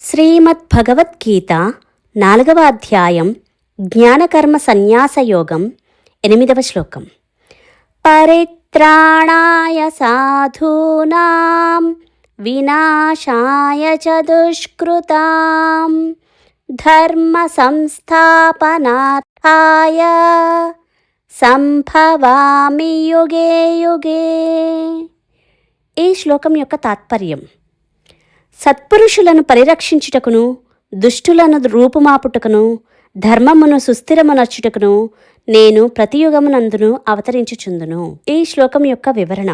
శ్రీమద్భగవద్గీత 4వ అధ్యాయం జ్ఞానకర్మ సన్యాసయోగం 8వ శ్లోకం. పరిత్రాణాయ సాధూనాం వినాశాయ చ దుష్కృతాం ధర్మ సంస్థాపనార్థాయ సంభవామి యుగే యుగే. ఈ శ్లోకం యొక్క తాత్పర్యం: సత్పురుషులను పరిరక్షించుటకును, దుష్టులను రూపుమాపుటకును, ధర్మమును సుస్థిరమునర్చుటకును నేను ప్రతియుగమునందును అవతరించుచుందును. ఈ శ్లోకం యొక్క వివరణ.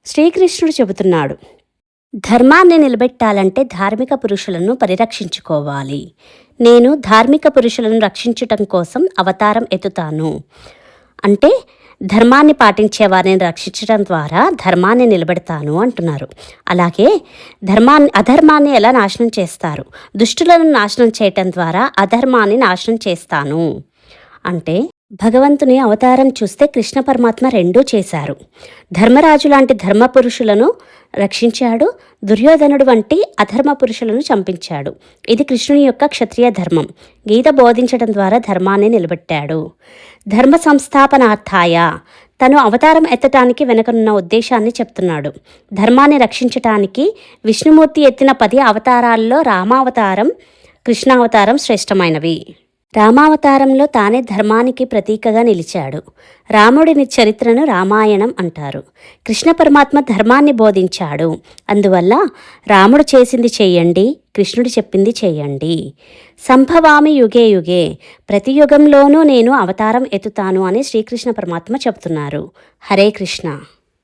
శ్రీకృష్ణుడు చెబుతున్నాడు, ధర్మాన్ని నిలబెట్టాలంటే ధార్మిక పురుషులను పరిరక్షించుకోవాలి. నేను ధార్మిక పురుషులను రక్షించటం కోసం అవతారం ఎత్తుతాను. అంటే ధర్మాన్ని పాటించే వారిని రక్షించడం ద్వారా ధర్మాన్ని నిలబెడతాను అంటున్నారు. అలాగే అధర్మాన్ని ఎలా నాశనం చేస్తారు? దుష్టులను నాశనం చేయటం ద్వారా అధర్మాన్ని నాశనం చేస్తాను అంటే, భగవంతుని అవతారం చూస్తే కృష్ణ పరమాత్మ రెండూ చేశారు. ధర్మరాజు లాంటి ధర్మ పురుషులను రక్షించాడు, దుర్యోధనుడు వంటి అధర్మ పురుషులను చంపించాడు. ఇది కృష్ణుని యొక్క క్షత్రియ ధర్మం. గీత బోధించడం ద్వారా ధర్మాన్ని నిలబెట్టాడు. ధర్మ సంస్థాపనార్థాయ, తను అవతారం ఎత్తటానికి వెనుకనున్న ఉద్దేశాన్ని చెప్తున్నాడు. ధర్మాన్ని రక్షించటానికి విష్ణుమూర్తి ఎత్తిన 10 అవతారాల్లో రామావతారం, కృష్ణావతారం శ్రేష్టమైనవి. రామావతారంలో తానే ధర్మానికి ప్రతీకగా నిలిచాడు. రాముడిని చరిత్రను రామాయణం అంటారు. కృష్ణ పరమాత్మ ధర్మాన్ని బోధించాడు. అందువల్ల రాముడు చేసింది చేయండి, కృష్ణుడు చెప్పింది చేయండి. సంభవామి యుగే యుగే, ప్రతి యుగంలోనూ నేను అవతారం ఎత్తుతాను అని శ్రీకృష్ణ పరమాత్మ చెబుతున్నారు. హరే కృష్ణ.